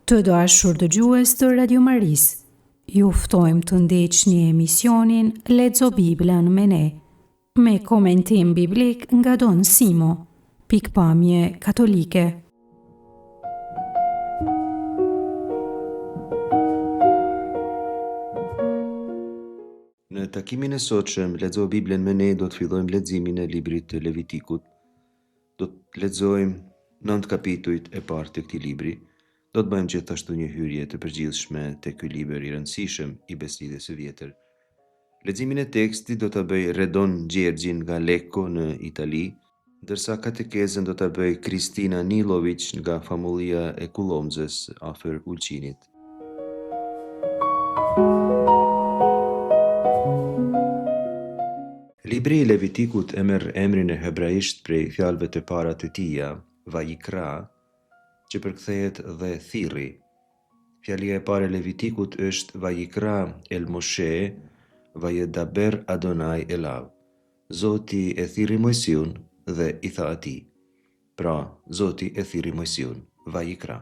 Të dashur dëgjues të Radio Maris, ju ftojmë të ndjeqni emisionin Lexo Biblën me ne, me komentim biblik nga Don Simo, pikpamje katolike. Në takimin e sotshëm, Lexo Biblën me ne, do të fillojmë leximin e librit të Levitikut. Do të lexojmë 9 kapitujt e parë të këtij libri. Do të bëjmë gjithashtu një hyrje të përgjithshme te ky libër i rëndësishëm i Beslidhjes së Vjetër. Leximin e tekstit do ta bëj Redon Gjergjin nga Lecco në Itali, ndërsa katekezën do ta bëj Kristina Nilović nga famullia e Kullomzës afër Ulqinit. Libri i Levitikut e merr emrin e hebraisht prej fjalëve të para të tija, Vajikra, që përkthehet dhe thirri. Fjalia e parë e Levitikut është Vajikra el Moshe, Vajedaber Adonai elav. Zoti e thirri Mojsiun dhe i tha atij. Pra, Zoti e thirri Mojsiun, Vajikra.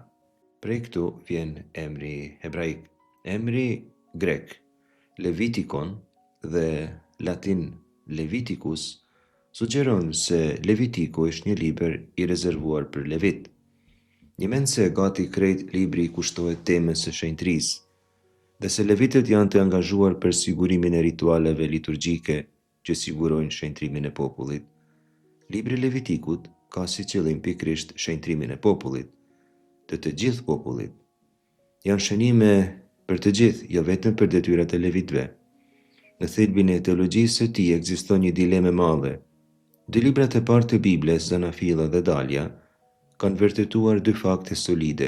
Prej këtu vjen emri hebraik. Emri grek, Levitikon dhe latin Leviticus, sugjeron se Levitiku është një libër i rezervuar për levit. Një mend se gati krejt libri kushtohet temës së shenjtërisë, dhe se levitët janë të angazhuar për sigurimin e ritualeve liturgjike që sigurojnë shenjtrimin e popullit. Libri i Levitikut ka si qëllim pikërisht shenjtrimin e popullit, të gjithë popullit. Janë shënime për të gjithë, jo vetëm për detyrat e levitëve. Në thelbin e teologjisë së tij ekziston një dilemë e madhe. Dy librat e parë të Biblës, Zanafilla dhe Dalja, kanë vërtetuar dy fakte solide,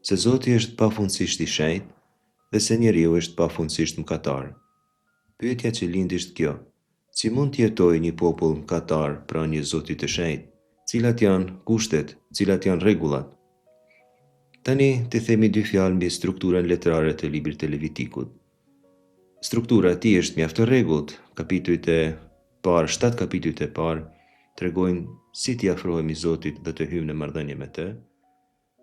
se Zoti është pafundësisht i shenjtë dhe se njeriu është pafundësisht mëkatar. Pyetja që lind është kjo: si mund të jetojë një popull mëkatar pranë një Zoti të shenjtë? Cilat janë kushtet, cilat janë rregullat? Tani të themi dy fjalë mbi strukturën letrare të librit të Levitikut. Struktura e tij është mjaft e rregullt. Kapitujt e parë, 7 kapitujt e parë tregojnë si t'i afrohemi Zotit dhe të hyjmë në marrëdhënie me të.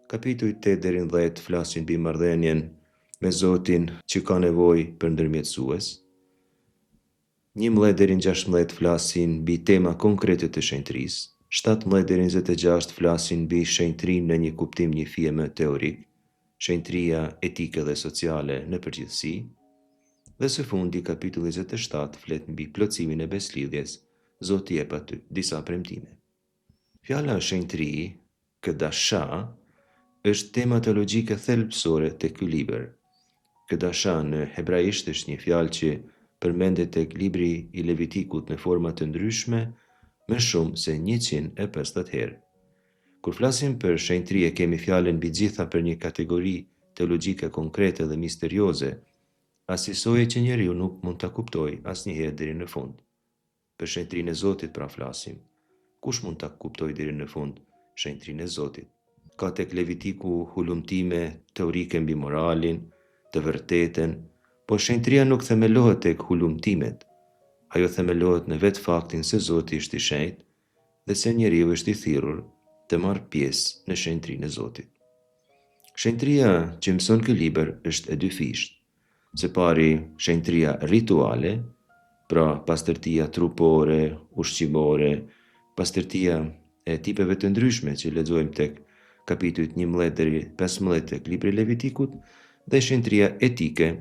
Kapitujt 8 deri në 10 flasin mbi marrëdhënien me Zotin që ka nevojë për ndërmjetësues. 11 deri në 16 flasin mbi tema konkrete të shenjtërisë. 17 deri në 26 flasin mbi shenjtrinë në një kuptim një fije më teorik, shenjtëria etike dhe sociale në përgjithësi. Dhe së fundi, kapitulli 27 flet mbi plotësimin e beslidhjes. Zoti jep aty disa premtime. Fjala shenjtëri, kedasha, është tema teologjike thelbësore te ky libër. Kedasha në hebraisht është një fjalë që përmendet tek libri i Levitikut në forma të ndryshme, më shumë se 150 herë. Kur flasim për shenjtëri, kemi fjalën mbi gjitha për një kategori teologjike konkrete dhe misterioze, asisoje që njeriu nuk mund ta kuptojë asnjëherë deri në fund. Për shenjtrinë e Zotit pra flasim. Kush mund ta kuptojë deri në fund shenjtrinë e Zotit? Ka tek Levitiku hulumtime teorike mbi moralin, të vërtetën, por shenjtria nuk themelohet tek hulumtimet. Ajo themelohet në vetë faktin se Zoti është i shenjtë dhe se njeriu është i thirrur të marrë pjesë në shenjtrinë e Zotit. Shenjtria që mëson ky libër është e dyfishtë. Së pari, shenjtria rituale, pra pastërtia trupore, ushqimore, pastërtia e tipeve të ndryshme që lexojmë tek kapitujt 11 deri 15 tek libri i Levitikut, dhe shenjtria etike,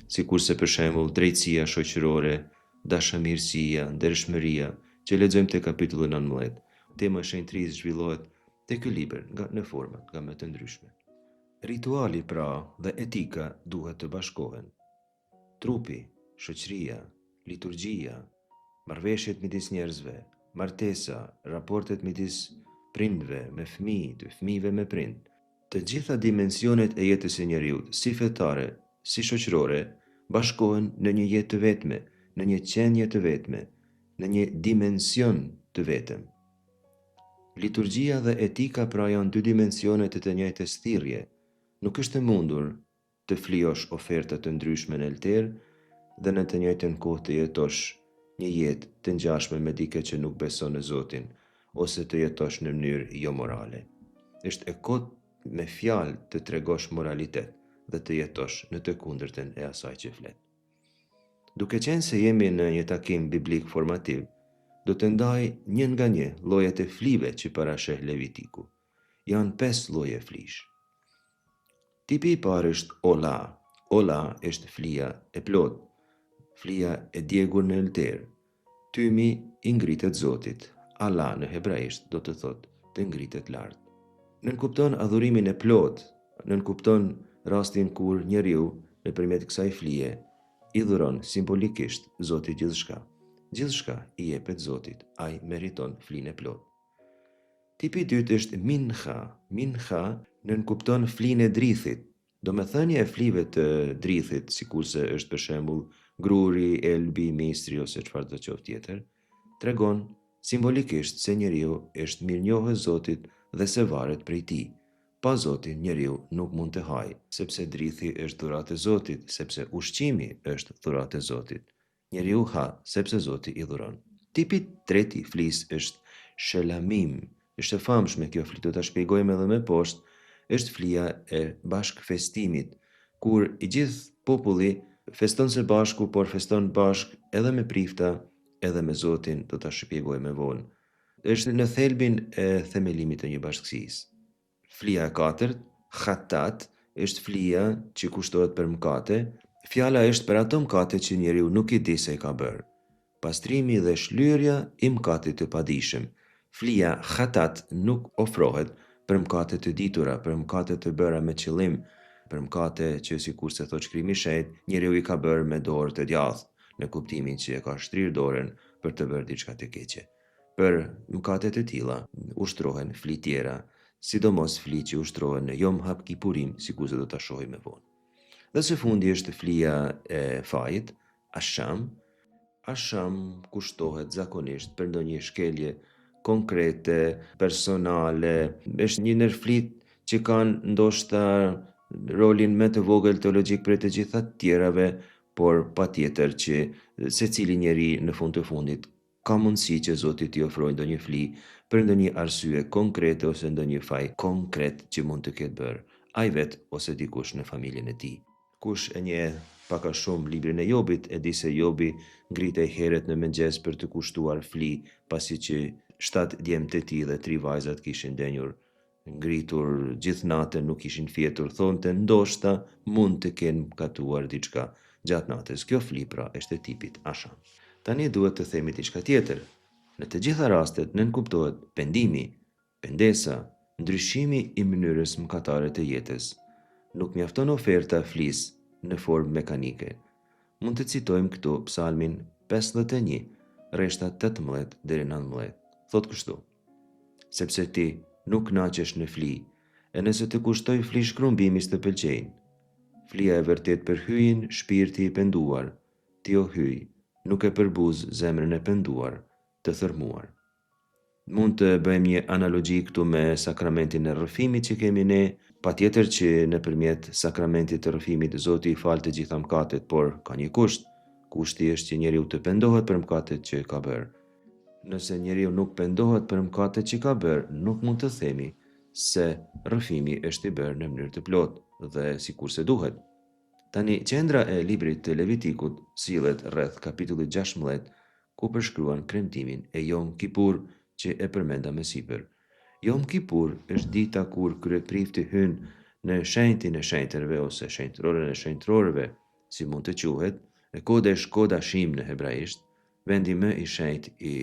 sikurse për shembull drejtësia shoqërore, dashamirësia, ndershmëria, që lexojmë tek kapitulli 19. Tema e shenjtërisë zhvillohet tek ky libër në forma nga më të ndryshme. Rituali pra dhe etika duhet të bashkohen. Trupi, shoqëria, liturgjia, marrëveshjet midis njerëzve, martesa, raportet midis prindve me fëmijë, të fëmijëve me prind, të gjitha dimensionet e jetës së njeriut, si fetare, si shoqërore, bashkohen në një jetë të vetme, në një qenie të vetme, në një dimension të vetëm. Liturgjia dhe etika pra janë dy dimensione të njëjtës thirrje. Nuk është e mundur të flijosh oferta të ndryshme në alter dhe në të njëjtën kohë të jetosh një jetë të ngjashme me dikë që nuk beson në Zotin ose të jetosh në mënyrë jo morale. Është e kotë me fjalë të tregosh moralitet dhe të jetosh në të kundërtën e asaj që flet. Duke qenë se jemi në një takim biblik formativ, do të ndaj një nga një llojet e flive që parasheh Levitiku. Janë 5 lloje flish. Tipi I parë është Ola. Ola është flia e plot, flia e djegur në elter. Tymi I ngritet Zotit. Allah në hebraisht do të thotë të ngritet lart. Nënkupton adhurimin e plot, nënkupton rastin kur njeriu nëpërmjet kësaj flie I dhuron simbolikisht Zotit gjithçka. Gjithçka I jepet Zotit, ai meriton flinë e plot. Tipi I dytë është Minha. Minha nënkupton flinë e drithit. Domethënia e flive të drithit, sikurse është për shembull gruri, elbi, mistri ose çfarë do qoftë tjetër, tregon simbolikisht se njeriu është mirënjohës Zotit dhe se varet prej tij. Pa Zotin njeriu nuk mund të hajë, sepse drithi është dhuratë e Zotit, sepse ushqimi është dhuratë e Zotit. Njeriu ha sepse Zoti I dhuron. Tipi treti flis është Shelamim. Është e famshme kjo fli, do ta shpjegojmë edhe më poshtë. Është flia e bashkëfestimit, kur I gjithë populli feston së bashku, por feston bashk edhe me prifta, edhe me Zotin, do ta shpjegojmë më vonë. Është në thelbin e themelimit të një bashkësisë. Flia e katërt, Khatat, është flia që kushtohet për mëkate. Fjala është për ato mëkate që njeriu nuk I di se I ka bërë. Pastrimi dhe shlyerja I mëkatit të padijshëm. Flia Khatat nuk ofrohet për mëkate të ditura, për mëkate të bëra me qëllim, për mëkate që sikurse thotë Shkrimi I Shenjtë, njeriu I ka bërë me dorë të djathtë, në kuptimin që e ka shtrirë dorën për të bërë diçka të keqe. Për mëkate të tilla ushtrohen fli tjera, sidomos fli që ushtrohen në Yom HaKippurim, sikurse do ta shohim më vonë. Dhe së fundi është flia e fajit, Asham. Asham kushtohet zakonisht për ndonjë shkelje konkrete, personale, është një ndër flit që kanë ndoshta rolin më të vogël teologjik për të gjitha të tjerave, por patjetër që secili njeri në fund të fundit ka mundësi që Zoti t'i ofrojë ndonjë fli për ndonjë arsye konkrete ose ndonjë faj konkret që mund të ketë bërë ai vet ose dikush në familjen e tij. Kush e njeh pak a shumë librin e Jobit, e di se Jobi ngritej herët në mëngjes për të kushtuar fli, pasi që 7 djemtë e tij dhe 3 vajzat kishin denjur ngritur gjithë natën, nuk ishin fjetur, thonte ndoshta mund të kenë gatuar diçka gjatë natës. Kjo fli pra është e tipit Asham. Tani duhet të themi diçka tjetër. Në të gjitha rastet nënkuptohet pendimi, pendesa, ndryshimi I mënyrës mëkatare të jetës. Nuk mjafton oferta flis në formë mekanike. Mund të citojmë këtu Psalmin 51, rreshta 18 deri në 19. Thot kështu: sepse ti nuk naqesh në fli, e nëse të kushtoj fli shkrumbimis të pëlqejnë. Flia e vërtet për hyjin shpirti I penduar, ti o hyj, nuk e përbuz zemrën e penduar, të thërmuar. Mund të bëjmë një analogji këtu me sakramentin e rrëfimit që kemi ne, patjetër që nëpërmjet sakramentit të rrëfimit Zoti I fal të gjitha mëkatet, por ka një kusht. Kushti është që njeriu të pendohet për mëkatet që ka bërë. Nëse njeriu nuk pendohet për mëkatet që ka bërë, nuk mund të themi se rrëfimi është I bërë në mënyrë të plotë dhe sikurse duhet. Tani qendra e librit të Levitikut sillet rreth kapitullit 16, ku përshkruan kremtimin e Yom Kippur që e përmenda më sipër. Yom Kippur është dita kur kryeprifti hyn në shenjtin e shenjtërve ose shenjtërorën e shenjtërorëve, si mund të quhet, e Kodesh Kodashim në hebraisht, vendi më I shenjtë I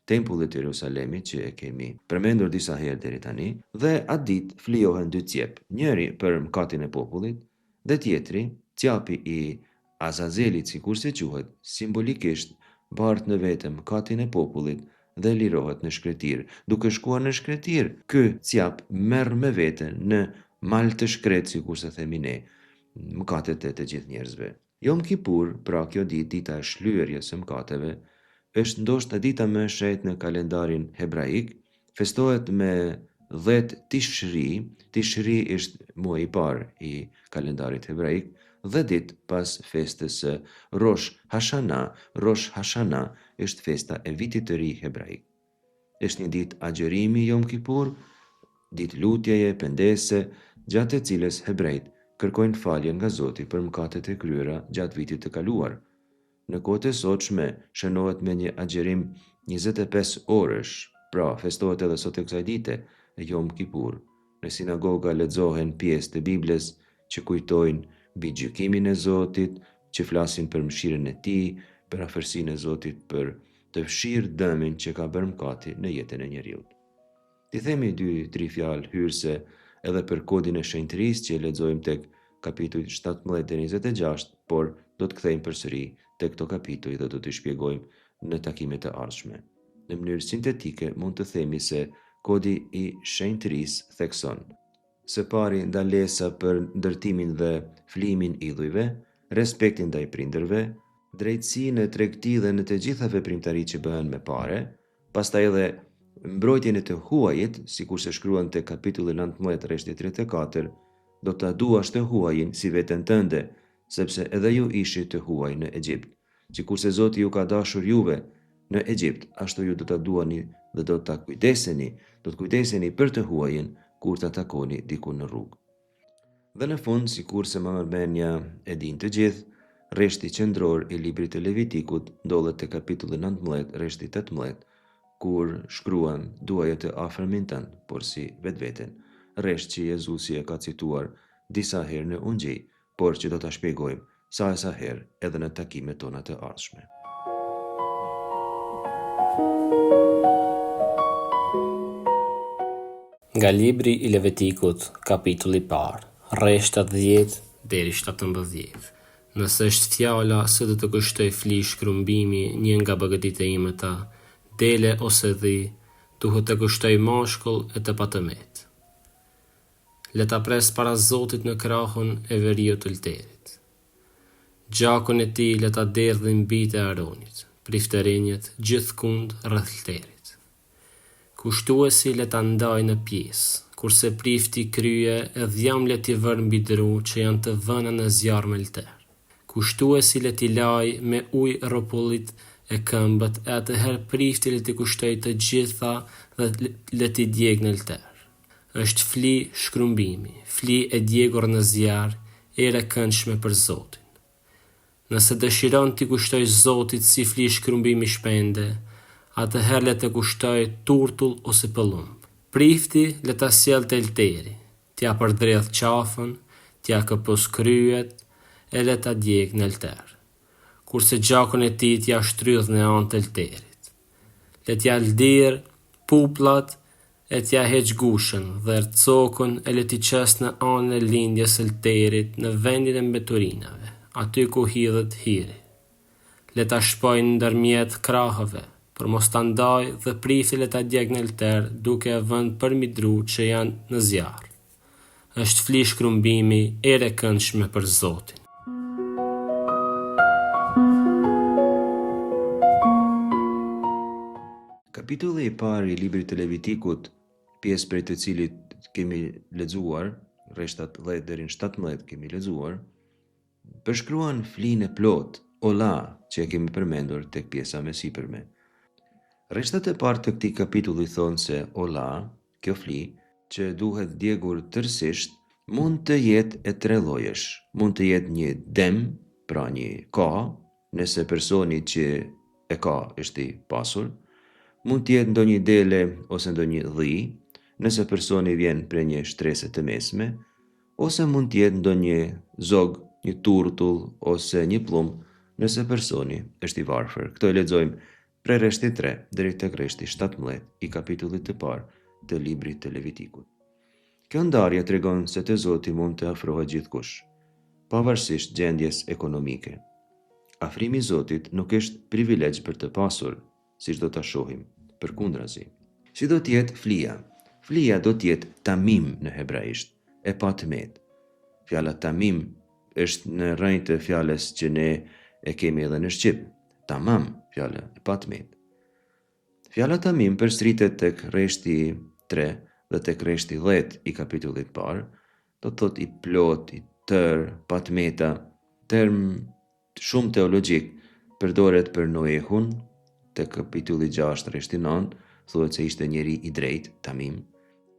tempullit të Jerusalemit që e kemi përmendur disa herë deri tani, dhe atë ditë flijohen 2 cjep, njëri për mëkatin e popullit dhe tjetri, cjapi I Azazelit, sikurse quhet, simbolikisht bart në vete mëkatin e popullit dhe lirohet në shkretir. Duke shkuar në shkretir, ky cjap merr me vete në mal të shkret, sikurse themi ne, mëkatet e të gjithë njerëzve. Yom Kippur, pra kjo dita e shlyerjes së mëkateve, është ndoshta dita më e shenjtë në kalendarin hebraik, festohet me 10 Tishri. Tishri është muaji I parë I kalendarit hebraik, dhe ditë pas festës së Rosh Hashanah. Rosh Hashanah është festa e vitit të ri hebraik. Është një ditë agjërimi Yom Kippur ditë lutjeje, pendese, gjatë e cilës hebrejt kërkojnë falje nga Zoti për mëkatet e kryera gjatë vitit të kaluar. Në kohët e sotshme shënohet me një agjerim 25 orësh, pra festohet edhe sot e kësaj dite e Yom Kippur. Në sinagoga lexohen pjesë të Biblës që kujtojnë mbi gjykimin e Zotit, që flasin për mëshirën e Tij, për afërsinë e Zotit, për të fshirë dëmin që ka bërë mëkati në jetën e njeriut. Ti themi 2-3 fjalë hyrëse edhe për kodin e shenjtërisë që lexojmë tek kapitujt 17-26, por do të kthejmë përsëri tek këto kapituj dhe do t'i shpjegojmë në takimet e ardhshme. Në mënyrë sintetike mund të themi se kodi i shenjtërisë thekson: së pari ndalesa për ndërtimin dhe flimin idhujve, respektin ndaj prindërve, drejtësinë e tregti dhe në të gjitha veprimtaritë që bëhen me pare, pastaj edhe mbrojtjen e të huajit, sikur se shkruan te kapitulli 19 rreshti 34, do ta duash të huajin si veten tënde, sepse edhe ju ishit të huaj në Egjipt. Sikurse Zoti ju ka dashur juve në Egjipt, ashtu ju do ta duani dhe do të kujdeseni për të huajin kur ta takoni diku në rrugë. Dhe në fund, sikur se Marrëmendja e din të gjithë, rreshti qendror i librit të Levitikut ndodhet te kapitulli 19 rreshti 18, kur shkruan: duaje të afërmin tënd, por si vetveten. Rresht që Jezusi e ka cituar disa herë në Ungjil, por që do ta shpjegojmë sa e sa herë edhe në takimet tona të ardhshme. Nga libri i Levitikut, kapitulli i parë, rreshtat 10 deri 17. Nëse është fjala se do të kushtoj fli shkrumbimi një nga bagëtitë e imëta, dele ose dhi, duhet të kushtoj mashkull e të patëmet. Le ta pres para Zotit në krahun e veriut të lterit. Gjakun e tij le ta derdhë mbi të Aronit, priftërinjët gjithkund rreth lterit. Kushtuesi le ta ndajë në pjesë, kurse prifti krye e dhjam le t'i vërë mbi dru që janë të vëna në zjarr me lter. Kushtuesi le t'i lajë me ujë rropullit e këmbët, e atëherë prifti le t'i kushtoj të gjitha dhe le t'i djeg në lter. Është fli shkrumbimi, fli e djegur në zjarr, ere këndshme për Zotin. Nëse dëshiron t'i kushtoj Zotit si fli shkrumbimi shpende, atëherë le të kushtoj turtull ose pëllumb. Prifti le ta sjell te lteri, t'ja përdredh qafën, t'ja këpus kryet e le ta djeg në lter. Kurse gjakun e tij t'ja shtrydh në anë të lterit. Le t'ja ldir puplat e t'ja heq gushën dhe cokën e le t'i qes në anën e lindjes së lterit në vendin e mbeturinave, aty ku hidhet hiri. Le ta shpojnë ndërmjet krahëve, për mos ta ndaj dhe prifti le ta djeg në lter duke e vënë përmi dru që janë në zjarr. Është fli shkrumbimi ere këndshme për Zotin. Kapitulli i parë i librit të Levitikut, pjesë prej të cilit kemi lexuar, rreshtat 10 deri në 17 kemi lexuar, përshkruan flinë e plot, ola, që e kemi përmendur tek pjesa më sipërme. Rreshtat e parë të këtij kapitulli thonë se ola, kjo fli, që duhet djegur tërësisht, mund të jetë e 3 llojesh. Mund të jetë një dem, pra një ka, nëse personi që e ka është i pasur, mund të jetë ndonjë dele ose ndonjë dhi, nëse personi vjen prej një shtrese të mesme, ose mund të jetë ndonjë zog, një turtull ose një plumb, nëse personi është i varfër. Këto e lexojmë prej rreshti 3 deri tek rreshti 17 i kapitullit të parë të librit të Levitikut. Kjo ndarje tregon se te Zoti mund të afrohet gjithkush, pavarësisht gjendjes ekonomike. Afrimi i Zotit nuk është privilegj për të pasur, siç do ta shohim, përkundrazi. Si do të jetë flia? Flia do të jetë tamim në hebraisht, e patmet. Fjala tamim është në rreth të fjalës që ne e kemi edhe në shqip, tamam, fjala e patmet. Fjala tamim përsëritet tek rreshti 3 dhe tek rreshti 10 i kapitullit parë, do të thotë i plot, i tër, patmeta, term shumë teologjik, përdoret për Noehun, tek kapitulli 6 rreshti 9, thuhet se ishte njeri i drejtë, tamim.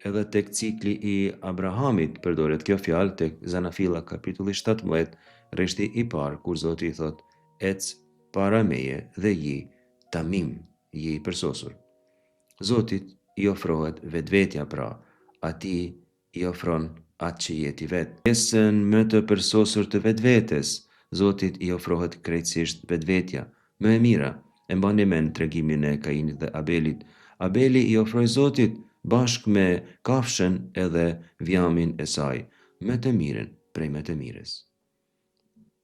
Edhe tek cikli i Abrahamit përdoret kjo fjalë tek Zanafilla kapitulli 17, rreshti i parë, kur Zoti i thot: "Ec para meje dhe ji tamim, ji i përsosur." Zotit i ofrohet vetvetja, pra atij i ofron atë që jeti vetë. Pjesën më të përsosur të vetvetes, Zotit i ofrohet krejtësisht vetvetja, më e mira. E mbani mend tregimin e Kainit dhe Abelit. Abeli i ofroi Zotit bashkë me kafshën edhe vjamin e saj, më të mirën prej më të mirës.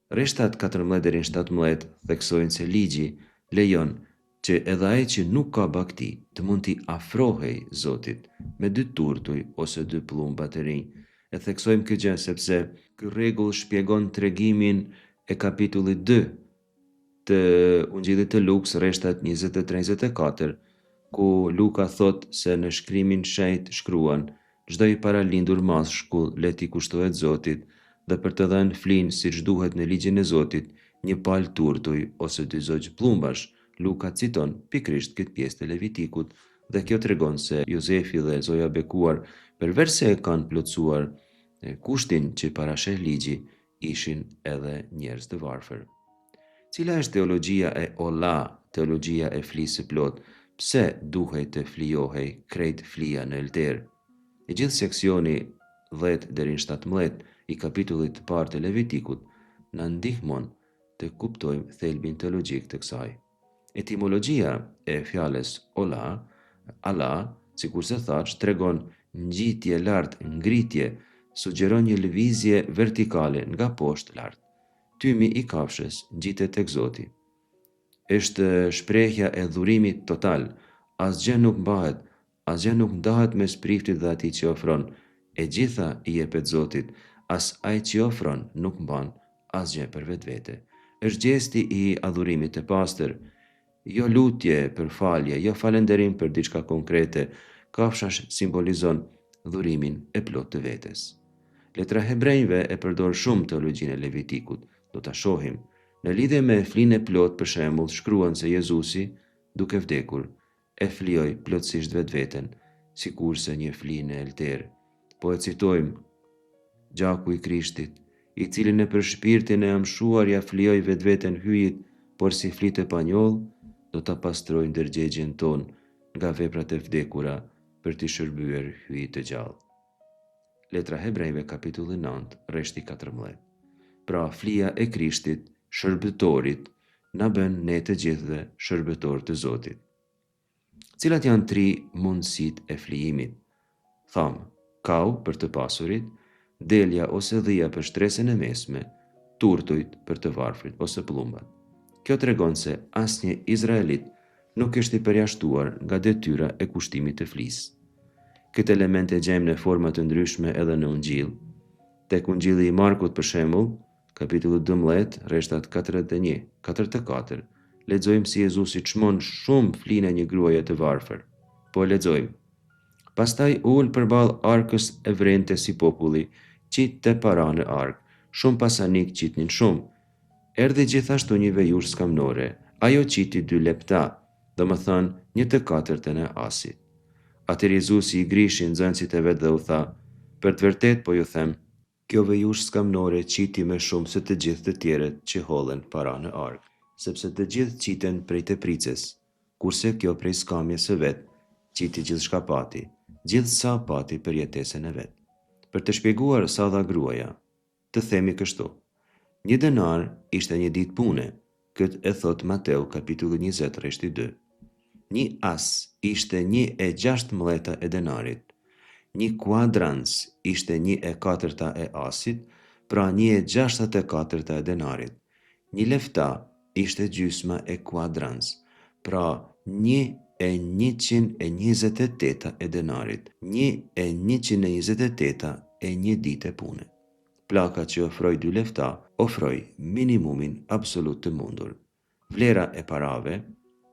Rreshtat 14 deri në 17 theksojnë se ligji lejon që edhe ai që nuk ka bakti të mund t'i afrohej Zotit me 2 turtuj ose 2 pllumba të rinj. E theksojmë këtë gjë sepse ky rregull shpjegon tregimin e kapitullit 2 të Ungjillit të Lukës, rreshtat 23-24, ku Luka thot se në shkrimin shenjtë shkruan: "Çdo i paralindur mashkull le t'i kushtohet Zotit, dhe për të dhënë flinë siç duhet në ligjin e Zotit, një palë turtuj ose 2 zogj pllumbash." Luka citon pikrisht këtë pjesë të Levitikut, dhe kjo tregon se Jozefi dhe Zoja bekuar, përveç se e kanë plotësuar kushtin që parasheh ligji, ishin edhe njerëz të varfër. Cila është teologjia e Ola, teologjia e flisë së plot? Pse duhej të flijohej krejt flija në elter? I gjithë seksioni 10 deri në 17 i kapitullit të parë të Levitikut na ndihmon të kuptojmë thelbin teologjik të kësaj. Etimologjia e fjalës Ola, Allah, sikur se thash, tregon ngjitje lart, ngritje, sugjeron një lëvizje vertikale nga poshtë lart. Tymi i kafshës ngjitet tek Zoti. Është shprehja e dhurimit total. Asgjë nuk mbahet, asgjë nuk ndahet mes priftit dhe atij që ofron. E gjitha i jepet Zotit, as ai që ofron nuk mban asgjë për vetvete. Është gjesti i adhurimit të pastër, jo lutje për falje, jo falënderim për diçka konkrete. Kafsha simbolizon dhurimin e plot të vetes. Letra Hebrejve e përdor shumë teologjinë e Levitikut. Do ta shohim. Në lidhje me flinë e plot, për shembull, shkruan se Jezusi, duke vdekur, e flijoi plotësisht vetveten, sikurse një flinë e elter. Po e citojmë gjaku i Krishtit, i cili nëpër shpirtin e amshuar ja flijoi vetveten hyjit, por si flitë e panjoll, do ta pastrojë ndërgjegjen tonë nga veprat e vdekura për t'i shërbyer hyjit të gjallë. Letra Hebrejve kapitulli 9, rreshti 14. Pra flija e Krishtit, shërbëtorit, na bën ne të gjithëve shërbëtor të Zotit. Cilat janë 3 mundësitë e flijimit? Thamë, kau për të pasurit, delja ose dhia për shtresën e mesme, turtujt për të varfrit ose pllumbat. Kjo tregon se asnjë izraelit nuk është i përjashtuar nga detyra e kushtimit të flisë. Këtë element e gjejmë në forma të ndryshme edhe në Ungjil. Tek Ungjilli i Markut, për shembull, kapitulli 12, rreshtat 41-44, lexojmë si Jezusi çmon shumë flinë e një gruaje të varfër. Po lexojmë: "Pastaj ul përballë arkës e vrente si populli, qitte para në ark, shumë pasanik qitnin shumë. Erdhi gjithashtu një vejush skamnore, ajo qiti 2 lepta, domethënë 1/4 e asit. Atëherë Jezusi i grishi nxënësit e vet dhe u tha: Për të vërtet po ju them, kjo vejush skamnore qiti më shumë se të gjithë të tjerët që hollen para në ark, sepse të gjithë qiten prej tepricës, kurse kjo prej skamjes së vet qiti gjithçka pati, gjithsa pati për jetesën e vet." Për të shpjeguar sa dha gruaja, të themi kështu: 1 denar ishte një ditë pune, këtë e thot Mateu kapitulli 20 rreshti 2. 1 as ishte 1/16 e denarit. 1 kuadrans ishte 1/4 e asit, pra 1/64 e denarit. 1 lefta ishte gjysma e kuadrans, pra 1/128 e denarit. 1/128 e një dite pune. Plaka që ofroi 2 lefta, ofroi minimumin absolut të mundur. Vlera e parave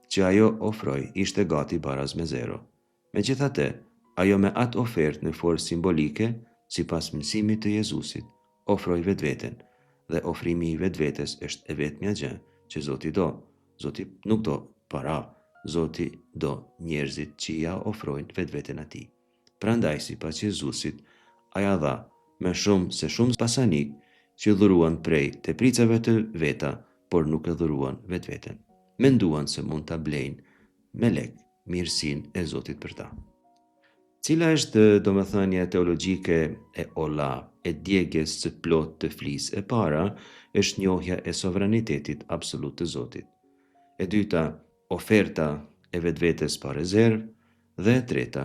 që ajo ofroi ishte gati baraz me 0. Megjithatë, ajo me atë ofertë në formë simbolike, sipas mësimit të Jezusit, ofroi vetveten, dhe ofrimi i vetvetes është e vetmja gjë që Zoti do. Zoti nuk do para, Zoti do njerëzit që ja ofrojnë vetveten atij. Prandaj sipas Jezusit, ai ja dha më shumë se shumë pasanik që dhuruan prej tepricave të veta, por nuk e dhuruan vetveten. Menduan se mund ta blejnë me lek mirësinë e Zotit për ta. Cila është domethënia teologjike e olla e djegjes së plot të flisë? E para është njohja e sovranitetit absolut të Zotit. E dyta, oferta e vetvetes pa rezervë, dhe e treta,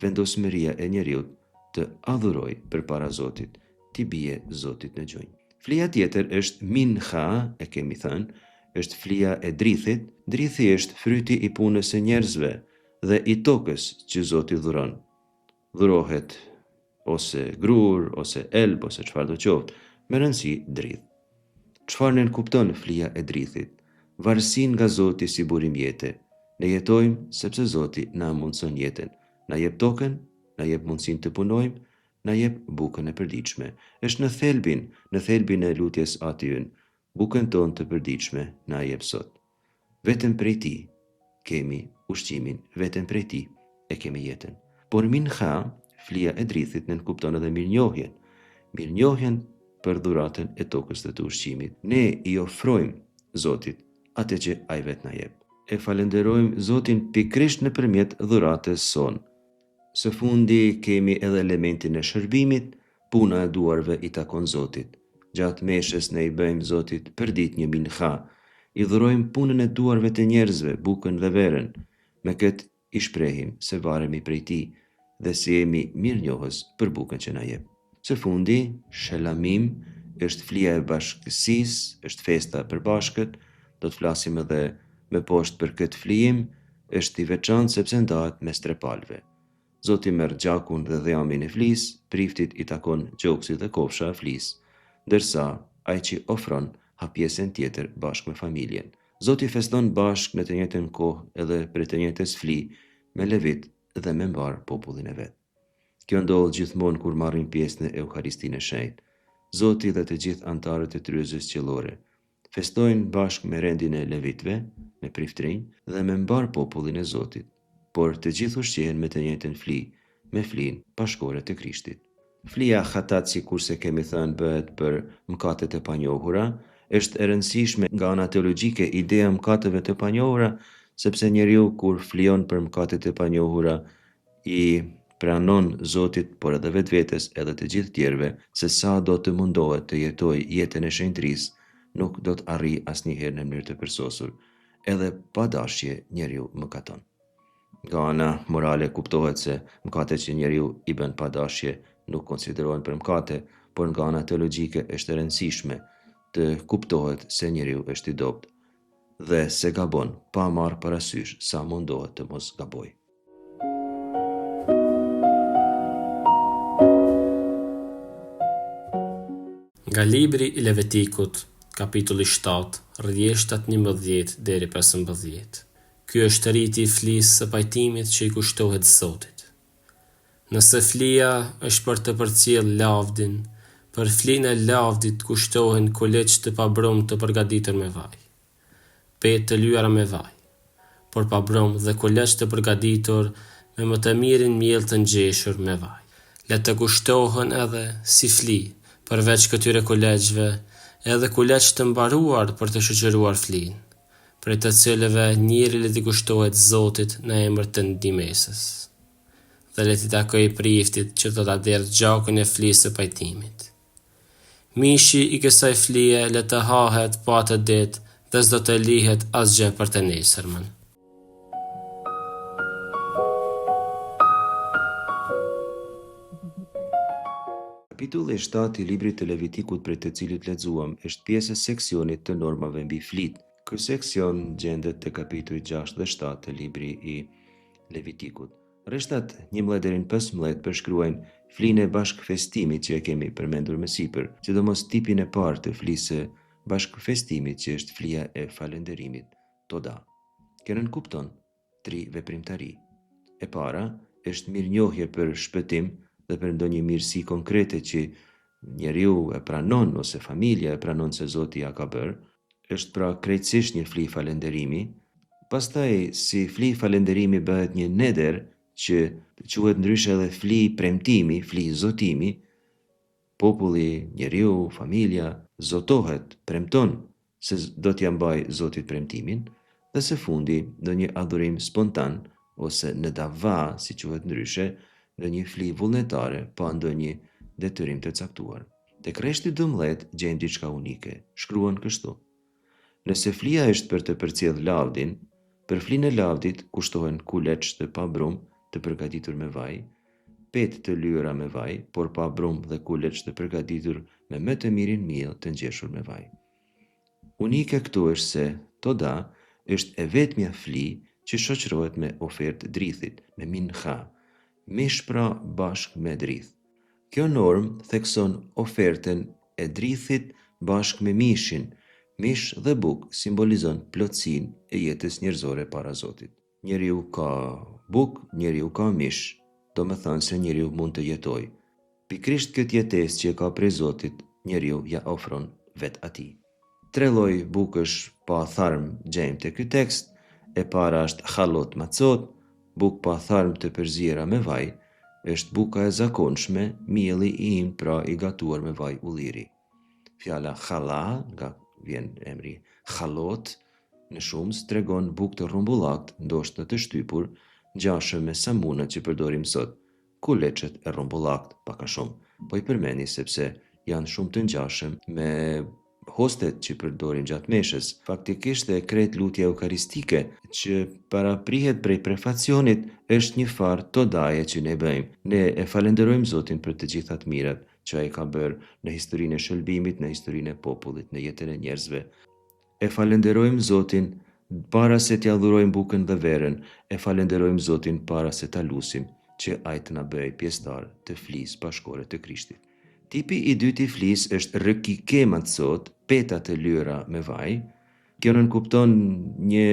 vendosmëria e njeriut të adhuroj përpara Zotit, t'i bie Zotit në gjunjë. Flia tjetër është minha, e kemi thënë, është flia e drithit. Drithi është fryti i punës së njerëzve dhe i tokës që Zoti dhuron. Dhurohet ose grur, ose elb, ose çfarë do qoftë, me rëndësi drith. Çfarë nën kupton flia e drithit? Varësinë nga Zoti si burim jete. Ne jetojmë sepse Zoti na mundson jetën. Na jep tokën, na jep mundësinë të punojmë, na jep bukën e përditshme. Është në thelbin e lutjes atyën. Bukën tonë të përditshme na jep sot. Vetëm prej ti kemi ushqimin, vetëm prej ti e kemi jetën. Por minha, flia e drithit, nënkupton edhe mirënjohjen për dhuratën e tokës dhe të ushqimit. Ne i ofrojmë Zotit atë që ai vet na jep. E falenderojmë Zotin pikërisht nëpërmjet dhuratës sonë. Së fundi kemi edhe elementin e shërbimit, puna e duarve i takon Zotit. Gjatë meshës ne i bëjmë Zotit përdit një minha, i dhurojmë punën e duarve të njerëzve, bukën dhe verën. Me këtë i shprehim se varemi prej ti dhe se jemi mirënjohës për bukën që na jep. Së fundi, shelamim është flia e bashkësisë, është festa për bashkët. Do të flasim edhe me poshtë për këtë flijim, është i veçantë sepse ndahet mes tre palëve. Zoti merr gjakun dhe dhjamin e flisë, priftit i takon gjoksi dhe kofsha e flisë, ndërsa ai që ofron ha pjesën tjetër bashkë me familjen. Zoti feston bashkë në të njëjtën kohë edhe për të njëjtës fli me levit dhe me mbar popullin e vet. Kjo ndodh gjithmonë kur marrin pjesë në Euharistinë e Shenjtë. Zoti dhe të gjithë anëtarët e tryezës qiellore festojnë bashkë me rendin e levitëve, me priftrinj dhe me mbar popullin e Zotit, por të gjithë ushqehen me të njëjtën fli, me flin bashkore të Krishtit. Flia khatat, sikurse kemi thënë, bëhet për mëkatet e panjohura. Është e rëndësishme nga ana teologjike ideja e mëkateve të panjohura, sepse njeriu kur flion për mëkatet e panjohura i pranon Zotit, por edhe vetvetes, edhe të gjithë tjerëve, se sa do të mundohet të jetojë jetën e shenjtërisë, nuk do të arrijë asnjëherë në mënyrë të përsosur. Edhe pa dashje njeriu mëkaton. Nga ana morale kuptohet se mëkatet që njeriu i bën pa dashje nuk konsiderohen për mëkate, por nga ana teologjike është e rëndësishme të kuptohet se njeriu është i dobët dhe se gabon pa marrë parasysh sa mundohet të mos gabojë. Nga libri i Levitikut, kapitulli 7, rrjedhështat 11 deri 15. Ky është riti i flisë së pajtimit që i kushtohet Zotit. Nëse flia është për të përcjell lavdin, për flinë e lavdit kushtohen kuleç të pabrum të përgatitur me vaj, petë të lyera me vaj, por pabrum dhe kuleç të përgatitur me më të mirin miell të ngjeshur me vaj. Le të kushtohen edhe si fli, përveç këtyre kuleçve, edhe kuleç të mbaruar për të shoqëruar flinë, për të cilëve njëri le të kushtohet Zotit në emër të ndihmesës, dhe le t'i takoj priftit që do ta derdhë gjakun e flisë së pajtimit. Mishi i kësaj flije le të hahet pa atë ditë dhe s'do të lihet asgjë për të nesërmen. Kapitulli 7 i librit të Levitikut, prej të cilit lexuam, është pjesë e seksionit të normave mbi flit. Ky seksion gjendet te kapitulli 6 dhe 7 të librit i Levitikut. Rreshtat 11 deri në 15 përshkruajnë flinë e bashkëfestimit që e kemi përmendur më sipër, sidomos tipin e parë të flisë bashkëfestimit që është flia e falënderimit, toda. Kjo nënkupton 3 veprimtari. E para është mirënjohje për shpëtim dhe për ndonjë mirësi konkrete që njeriu e pranon ose familja e pranon se Zoti ja ka bërë. Është pra krejtësisht një fli falënderimi. Pastaj, si fli falënderimi bëhet një neder që quhet ndryshe edhe fli premtimi, fli zotimi, populli, njeriu, familja, zotohet, premton se do t'ja mbaj Zotit premtimin, dhe së fundi në një adhurim spontan, ose në dava, si quhet ndryshe, në një fli vullnetare, pa ndonjë detyrim të caktuar. Tek Reshti 12 gjejmë diçka unike. Shkruan kështu: nëse flia është për të përcjell lavdin, për flinë e lavdit kushtohen kuleç të pabrum të përgatitur me vaj, petë të lyera me vaj, por pa brum dhe kuleç të përgatitur me më të mirin miell të ngjeshur me vaj. Unike këtu është se toda është e vetmja fli që shoqërohet me ofertë drithit, me minha, mish pra bashk me drith. Kjo normë thekson ofertën e drithit bashk me mishin. Mish dhe buk simbolizon plotësinë e jetës njerëzore para Zotit. Njeriu ka buk, njeriu ka mish, do me thënë se njeriu mund të jetoj. Pikrisht këtë jetesë që ka prej Zotit, njeriu ja ofron vet atij. 3 lloj bukësh pa tharm gjejmë te ky tekst. E para është halot macot, buk pa tharm të përziera me vaj, është buka e zakonshme, mielli i im pra i gatuar me vaj ulliri. Fjala hala, nga vjen emri halot, në shumës tregon bukë të rrumbullakt, ndoshta të shtypur, ngjashëm me samunat që përdorim sot. Kuleçet e rrumbullakt, pak a shumë, po i përmeni sepse janë shumë të ngjashëm me hostet që përdorim gjatë meshës. Faktikisht e krejt lutja eukaristike që paraprihet prej prefacionit është një farë todaje që ne bëjmë. Ne e falenderojmë Zotin për të gjithat mirat që ai ka bërë në historinë e shëlbimit, në historinë e popullit, në jetën e njerëzve. E falenderojmë Zotin para se t'ja adhurojmë bukën dhe verën, e falenderojmë Zotin para se ta lusim që ai të na bëjë pjesëtar të flisë bashkore të Krishtit. Tipi i dytë i flisë është rëkike matsot, peta të lyera me vaj. Kjo nënkupton një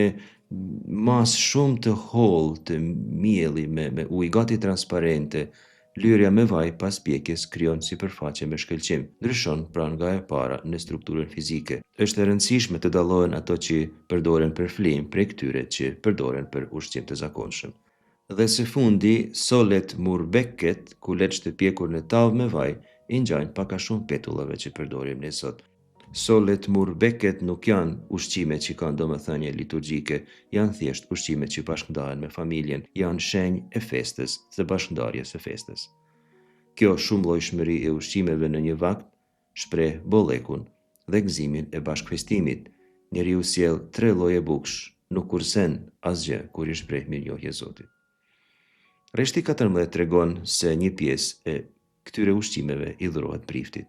masë shumë të hollë të mielli me ujë gati transparente. Lyerja me vaj pas pjekjes krijon sipërfaqe me shkëlqim, ndryshon pra nga e para në strukturën fizike. Është e rëndësishme të dallohen ato që përdoren për flim prej këtyre që përdoren për ushqim të zakonshëm. Dhe së fundi, solet murbeket, kuleç të pjekur në tavë me vaj, i ngjajnë pak a shumë petullave që përdorim ne sot. Solet murbeket nuk janë ushqime që kanë domethënie liturgjike, janë thjesht ushqime që bashkëndahen me familjen, janë shenjë e festës, së bashkëndarjes së festës. Kjo shumëllojshmëri e ushqimeve në një vakt shpreh bollekun dhe gëzimin e bashkëfestimit. Njeriu sjell 3 lloje bukësh, nuk kursen asgjë kur i shpreh mirënjohje Zotit. Reshti 14 tregon se një pjesë e këtyre ushqimeve i dhurohet priftit,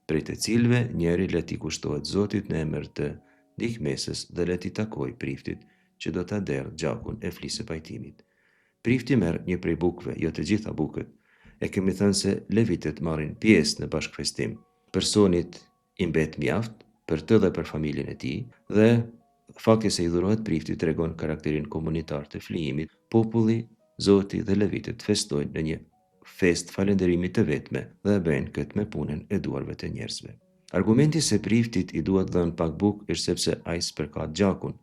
prej të cilëve njeri le t'i kushtohet Zotit në emër të ndihmesës dhe le t'i takoj priftit që do t'a derë gjakun e flisë së pajtimit. Prifti merr një prej bukëve, jo të gjitha bukët. E kemi thënë se levitet marrin pjesë në bashkëfestim. Personit i mbet mjaft për të dhe për familjen e tij, dhe fakti se i dhurohet priftit tregon karakterin komunitar të flijimit. Populli, Zoti dhe levitet festojnë në një fest falënderimi të vetme dhe bëjnë këtë me punën e duarve të njerëzve. Argumenti se priftit i duhet dhënë pak bukë është sepse ai spërkat gjakun.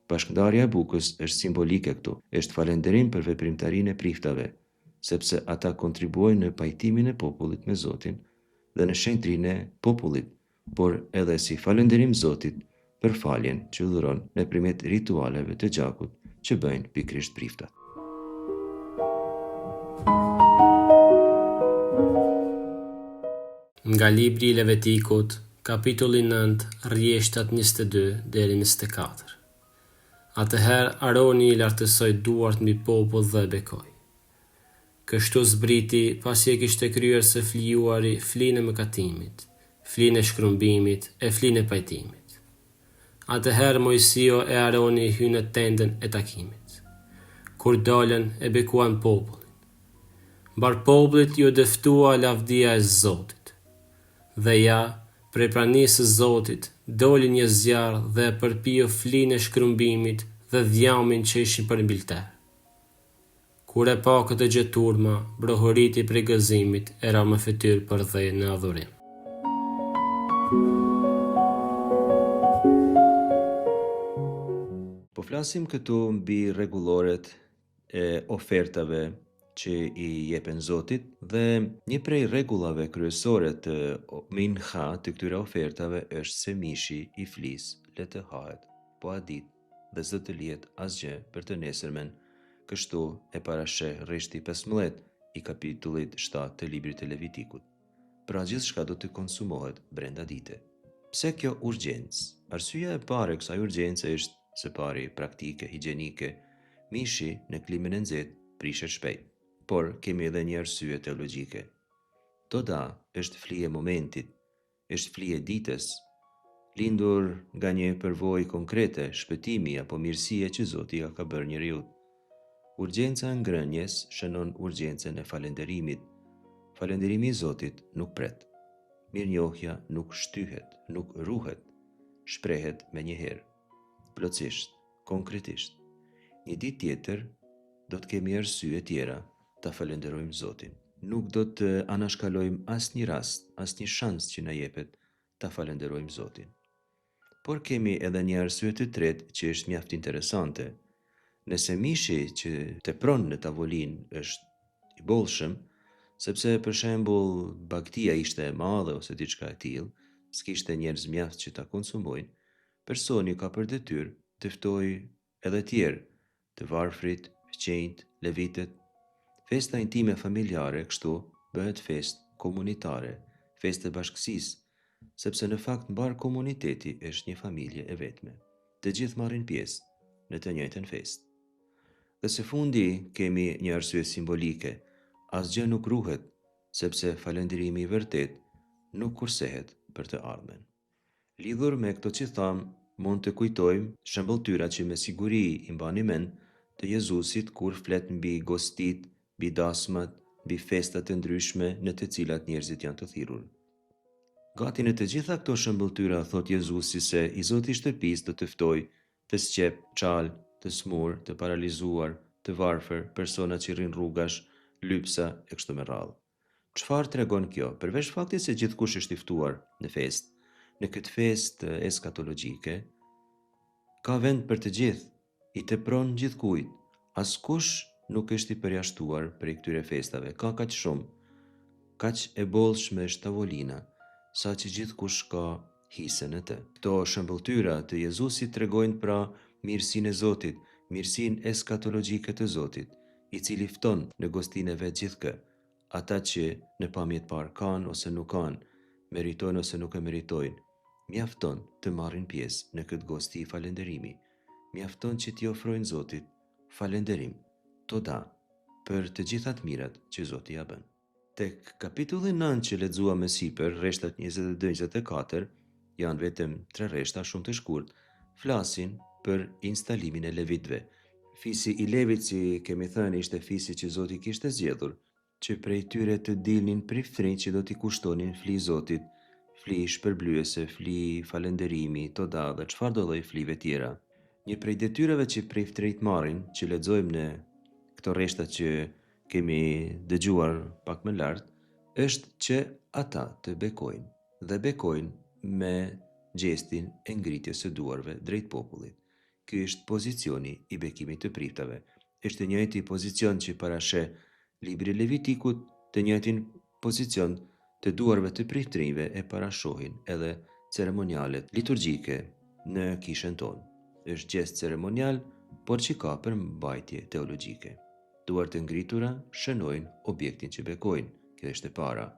Bashkëndarja e bukës është simbolike këtu, është falënderim për veprimtarinë e priftave, sepse ata kontribuojnë në pajtimin e popullit me Zotin dhe në shenjtrinë e popullit, por edhe si falënderim Zotit për faljen që dhuron nëpërmjet ritualeve të gjakut që bëjnë pikërisht priftat. Nga libri i Levitikut, kapitulli 9, rrjeshtat 22 deri 24. Atëherë Aroni i lartësoi duart mbi popull dhe bekoi. Kështu zbriti pasi e kishte kryer së flijuari flinë e mëkatimit, flinë e shkrumbimit e flinë e pajtimit. Atëherë Mojsio e Aroni hynë në tendën e takimit. Kur dalën e bekuan popullin. Mbar popullit ju dëftua lavdia e Zotit. Dhe ja, prej pranisë së Zotit, doli një zjarr dhe përpio flinë e shkrumbimit dhe dhjamin që ishin për mbilter. Kur e pa këtë gjë turma, brohoriti prej gëzimit e ra me fytyrë për dhe në adhurim. Po flasim këtu mbi rregulloret e ofertave që i jepen Zotit dhe një prej rregullave kryesore të minha të këtyre ofertave është se mishi i flis le të hahet, po a dit dhe zë të lihet asgjë për të nesërmen. Kështu e parasheh rreshti 15 i kapitullit 7 të librit të Levitikut. Pra gjithçka do të konsumohet brenda dite. Pse kjo urgjencë? Arsyeja e parë e kësaj urgjence është së pari praktike, higjienike. Mishi në klimën e nxehtë prishet shpejt, por kemi edhe një arsye teologjike. Toda është flije momentit, është flije ditës, lindur nga një përvojë konkrete, shpëtimi apo mirësie që Zoti ka bërë njeriu. Urgjenca e ngrënjes shënon urgjencën e falënderimit. Falënderimi i Zotit nuk pret. Mirënjohja nuk shtyhet, nuk ruhet, shprehet me njëherë, plotësisht, konkretisht. Një ditë tjetër do të kemi arsye tjera ta falenderojmë Zotin. Nuk do të anashkalojmë asnjë rast, asnjë shans që na jepet ta falenderojmë Zotin. Por kemi edhe një arsye të tretë që është mjaft interesante. Nëse mishi që tepron në tavolinë është i bollshëm, sepse për shembull bagtia ishte e madhe ose diçka e tillë, s'kishte njerëz mjaft që ta konsumojnë, personi ka për detyrë të ftojë edhe tjerë, të varfrit, fëqenjt, levitet. Festa intime familjare kështu bëhet festë komunitare, festë e bashkësisë, sepse në fakt mbar komuniteti është një familje e vetme. Të gjithë marrin pjesë në të njëjtën festë. Dhe së fundi kemi një arsye simbolike. Asgjë nuk ruhet, sepse falënderimi i vërtet nuk kursehet për të ardhmen. Lidhur me këto që tham, mund të kujtojmë shembulltyrat që me siguri i mbani mend të Jezusit kur flet mbi gostit, mbi dasmat, mbi festat të ndryshme në të cilat njerëzit janë të thirrur. Gati në të gjitha këto shembulltyra thot Jezusi se i Zoti i shtëpisë do të ftojë të sqep, çal, të smur, të paralizuar, të varfër, persona që rrin rrugash, lypsa e kështu me radhë. Çfarë tregon kjo? Përveç faktit se gjithkush është i ftuar në festë, në këtë festë eskatologjike, ka vend për të gjithë, i tepron gjithkujt. Askush nuk është i përjashtuar prej këtyre festave. Ka kaq shumë, kaq e bollshme është tavolina, sa që gjithkush ka hise në të. Këto shembulltyra të Jezusit tregojnë pra mirësinë e Zotit, mirësinë eskatologjike të Zotit, i cili fton në gostinë e vet gjithkë, ata që në pamje të parë kanë ose nuk kanë, meritojnë ose nuk e meritojnë. Mjafton të marrin pjesë në këtë gosti i falënderimi. Mjafton që t'i ofrojnë Zotit falënderim, toda, për të gjitha të mirat që Zoti ja bën. Tek kapitulli 9 që lexuam më sipër, rreshtat 22-24, janë vetëm 3 rreshta shumë të shkurt, flasin për instalimin e levitëve. Fisi i Levit, si kemi thënë, ishte fisi që Zoti kishte zgjedhur, që prej tyre të dilnin priftërinj që do t'i kushtonin fli Zotit, fli shpërblyese, fli falënderimi, toda dhe çfarëdo lloj flive tjera. Një prej detyrave që priftërinjt marrin, që lexojmë në këto rreshta që kemi dëgjuar pak më lart, është që ata të bekojnë dhe bekojnë me gjestin e ngritjes së duarve drejt popullit. Ky është pozicioni i bekimit të priftave. Është i njëjti pozicion që parasheh libri i Levitikut, të njëjtin pozicion të duarve të priftërinjve e parashohin edhe ceremonialet liturgjike në kishën tonë. Është gjest ceremonial, por që ka për mbajtje teologjike. Duart e ngritura shënojnë objektin që bekojnë, kjo është e para.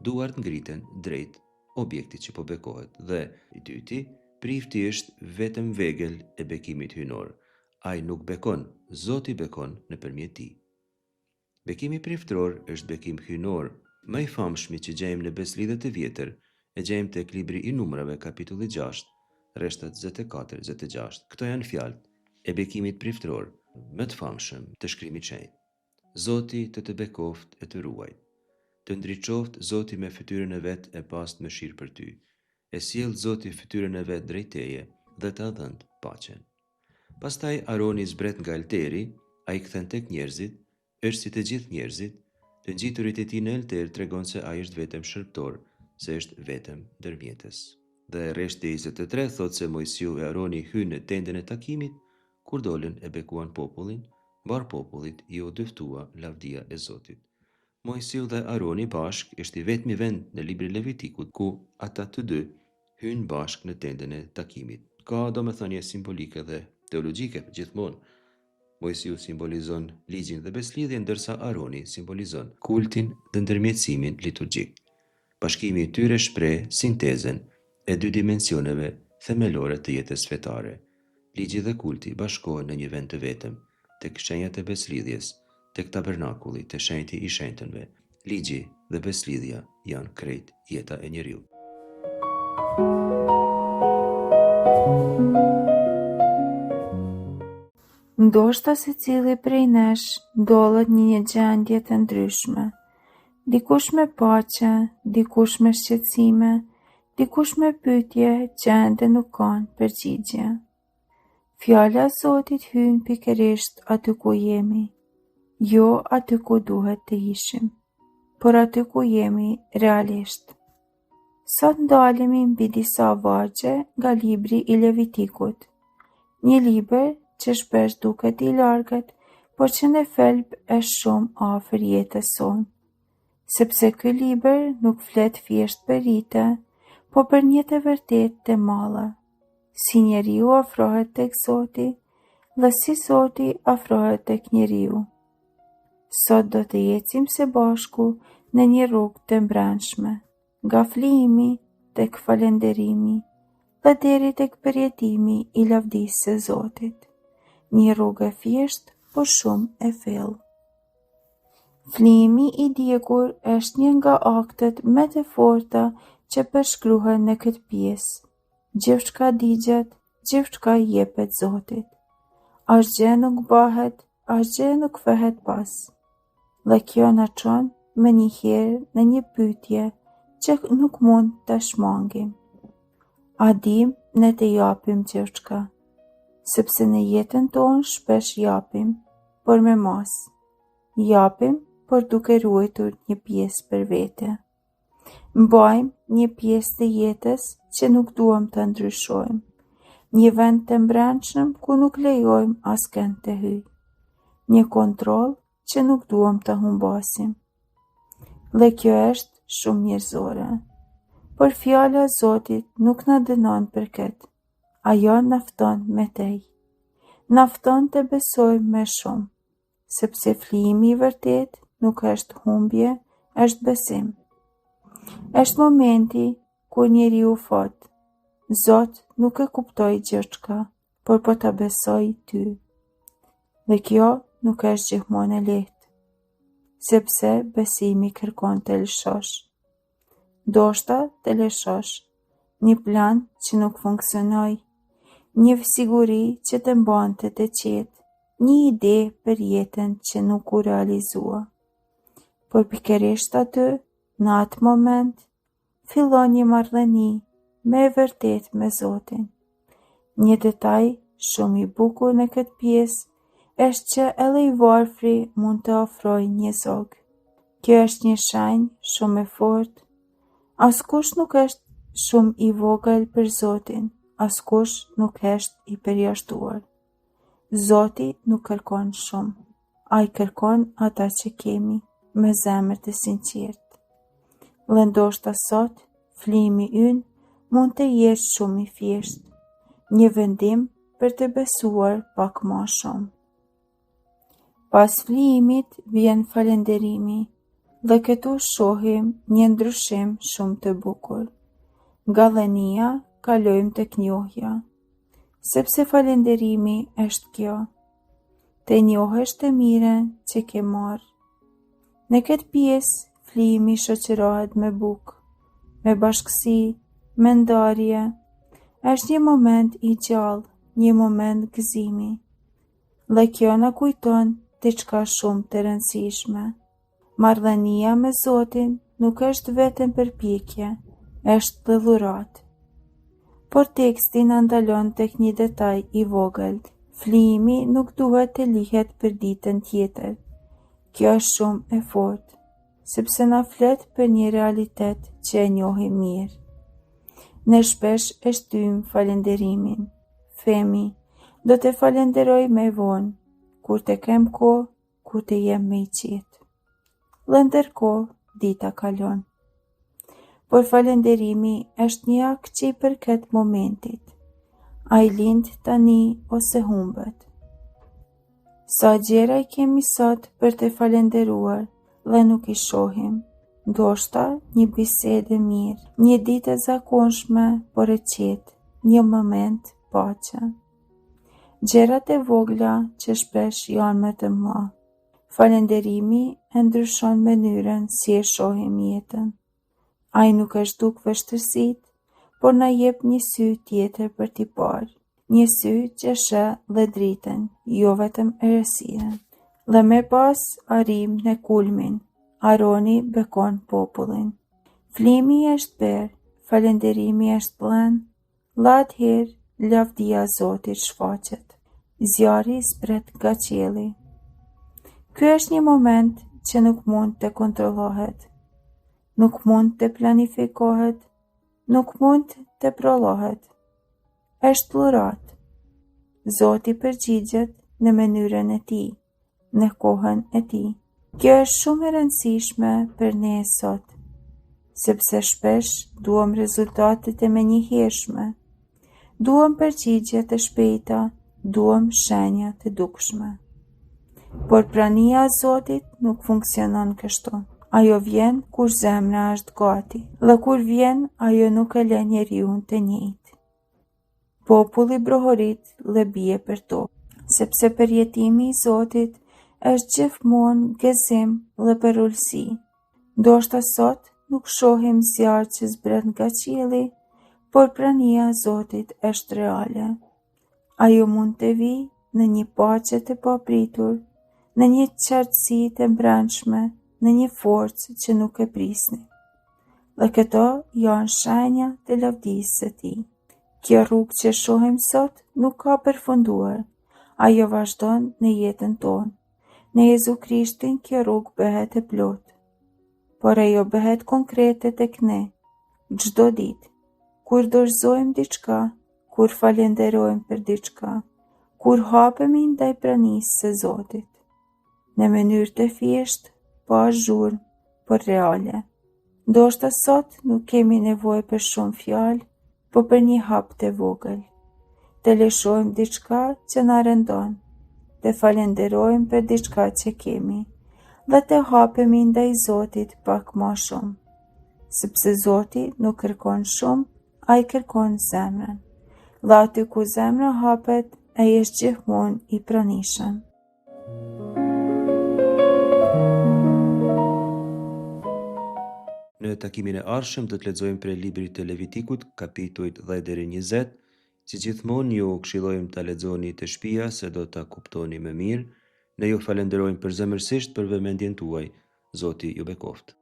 Duart ngriten drejt objektit që po bekohet. Dhe i dyti, prifti është vetëm vegël e bekimit hyjnor. Ai nuk bekon, Zoti bekon nëpërmjet tij. Bekimi priftëror është bekim hyjnor. Më i famshmi që gjejmë në Beslidhet e vjetër, e gjejmë tek libri i Numrave kapitulli 6, rreshtat 24-26. Këto janë fjalët e bekimit priftëror, më të famshëm të Shkrimit të Shenjtë. Zoti të bekoft e të ruajt. Të ndriçoft Zoti me fytyrën e vet e pastë mëshirë për ty. E sjell Zoti fytyrën e vet drejt teje dhe ta dhënë paqen. Pastaj Aroni zbret nga alteri, ai kthen tek njerëzit, është si të gjithë njerëzit, të ngjiturit e tij në alter tregon se ai është vetëm shërbëtor, se është vetëm ndërmjetës. Dhe rreshti 23 thot se Mojsiu e Aroni hynë në tendën e takimit, kur dolën e bekuan popullin, bar popullit i u dëftua lavdia e Zotit. Mojsiu dhe Aroni bashk është i vetmi vend në librin Levitikut ku ata të dy hynë bashk në tendën e takimit. Ka domethënie simbolike dhe teologjike gjithmonë. Mojsiu simbolizon ligjin dhe beslidhjen, ndërsa Aroni simbolizon kultin dhe ndërmjetësimin liturgjik. Bashkimi i tyre shpreh sintezën e dy dimensioneve themelore të jetës fetare. Ligji dhe kulti bashkohen në një vend të vetëm, tek shenjat e beslidhjes, tek tabernakulli të shenjti i shenjtënve. Ligji dhe beslidhja janë krejt jeta e njeriu. Ndoshta secili prej nesh ndollet në një gjendje të ndryshme. Dikush me paqe, dikush me shqetësime, dikush me pyetje që ende nuk kanë përgjigje. Fjala e Zotit hyn pikërisht aty ku jemi, jo aty ku duhet të ishim, por aty ku jemi realisht. Sot ndalemi mbi disa vargje nga libri i Levitikut, një libër që shpesh duket i largët, por që në thelb është shumë afër jetës sonë, sepse ky libër nuk flet thjesht për rite, por për një të vërtetë të madhe, si njeriu afrohet tek Zoti dhe si Zoti afrohet tek njeriu. Sot do të ecim së bashku në një rrugë të mbrëmshme, nga flijimi tek falënderimi dhe deri tek përjetimi i lavdisë së Zotit. Një rrugë e thjeshtë, por shumë e thellë. Flijimi i djegur është një nga aktet më të forta që përshkruhen në këtë pjesë. Gjithçka digjet, gjithçka jepet Zotit. Asgjë nuk bëhet, asgjë nuk kthehet pas. Dhe kjo na çon më njëherë në një pyetje që nuk mund të shmangim. A dim ne të japim gjithçka? Sepse në jetën tonë shpesh japim, por me mas. Japim, por duke ruajtur një pjesë për vete. Mbajmë një pjesë të jetës që nuk duam të ndryshojmë, një vend të mbrëmshëm ku nuk lejojmë askënd të hyjë, një kontroll që nuk duam të humbasim. Dhe kjo është shumë njerëzore, por fjala e Zotit nuk na dënon për këtë. Ajo na fton me tej. Na fton të besojmë më shumë, sepse flijimi i vërtet nuk është humbje, është besim. Është momenti kur njeriu thot: Zot, nuk e kuptoj gjithçka, por po ta besoj ty. Dhe kjo nuk është gjithmonë e lehtë, sepse besimi kërkon të lëshosh. Ndoshta të lëshosh një plan që nuk funksionoi, një siguri që të mbante të qetë, një ide për jetën që nuk u realizua. Por pikërisht aty, në atë moment, fillon një marrëdhënie me e vërtet me Zotin. Një detaj shumë i bukur në këtë pjesë është që edhe i varfri mund të ofrojë një zog. Kjo është një shenjë shumë e fortë. Askush nuk është shumë i vogël për Zotin, askush nuk është i përjashtuar. Zoti nuk kërkon shumë, ai kërkon ata që kemi me zemër të sinqertë. Dhe ndoshta sot, flijimi ynë mund të jetë shumë i thjeshtë, një vendim për të besuar pak më shumë. Pas flijimit vjen falënderimi, dhe këtu shohim një ndryshim shumë të bukur. Nga dhënia kalojmë tek njohja, sepse falënderimi është kjo, të njohësh të mirën që ke marrë. Në këtë pjesë, flijimi shoqërohet me bukë, me bashkësi, me ndarje. Është një moment i gjallë, një moment gëzimi. Dhe kjo na kujton diçka shumë të rëndësishme. Marrëdhënia me Zotin nuk është vetëm përpjekje, është dhe dhuratë. Por teksti na ndalon tek një detaj i vogël. Flijimi nuk duhet të lihet për ditën tjetër. Kjo është shumë e fortë, sepse na flet për një realitet që e njohim mirë. Ne shpesh e shtym falënderimin. Themi, do të falenderoj më vonë, kur të kem kohë, kur të jem me i qitë. Dhe ndërkohë, dita kalon. Por falenderimi është një akt që i përket momentit. A i lind tani ose humbet. Sa gjëra i kemi sot për të falenderuar dhe nuk i shohim. Ndoshta një bisedë mirë, një ditë e zakonshme por e qetë, një moment paqe. Gjërat e vogla që shpesh janë më të mëdha. Falenderimi e ndryshon mënyrën si e shohim jetën. Ai nuk e zhduk vështirësitë, por na jep një sy tjetër për t'i parë. Një sy që sheh dhe dritën, jo vetëm errësirën. Dhe me pas arrim në kulmin. Aroni bekon popullin. Flimi është berë, falenderimi është plen, atëherë lavdia Zotit shfaqet. Zjarri spret nga qielli. Ky është një moment që nuk mund të kontrollohet, nuk mund të planifikohet, nuk mund të prollohet. Është plurat. Zoti përgjigjet në mënyrën e tij, në kohën e tij. Kjo është shumë e rëndësishme për ne sot, sepse shpesh duam rezultatet e menjëhershme, duam përgjigje të shpejta, duam shenja të dukshme. Por prania e Zotit nuk funksionon kështu. Ajo vjen kur zemra është gati, dhe kur vjen, ajo nuk e lë njeriun të njëjtë. Populli brohorit dhe bie për tokë, sepse përjetimi i Zotit është gjithmonë gëzim dhe përullësi. Ndoshta sot nuk shohim zjarr që zbret nga qielli, por prania e Zotit është reale. Ajo mund të vijë në një paqe të papritur, në një qartësi të brendshme, në një forcë që nuk e prisni. Dhe këto janë shenja të lavdisë së tij. Kjo rrugë që shohim sot nuk ka përfunduar. Ajo vazhdon në jetën tonë. Në Jezu Krishtin kjo rrugë bëhet e plotë. Por ajo bëhet konkrete tek ne, çdo ditë, kur dorëzojmë diçka, kur falenderojmë për diçka, kur hapemi ndaj pranisë së Zotit. Në mënyrë të thjeshtë, pa zhurmë, por reale. Ndoshta sot nuk kemi nevojë për shumë fjalë, por për një hap të vogël. Të lëshojmë diçka që na rëndon, të falenderojmë për diçka që kemi, dhe të hapemi ndaj Zotit pak më shumë. Sepse Zoti nuk kërkon shumë, ai kërkon zemrën. Dhe aty ku zemra hapet, ai është gjithmonë i pranishëm. Në takimin e ardhshëm do të lexojmë prej librit të Levitikut, kapitujt 10 deri 20, si gjithmonë ju këshillojmë ta lexoni të shtëpia se do ta kuptoni më mirë. Ne ju falenderojmë përzemërsisht për vëmendjen tuaj. Zoti ju bekoft.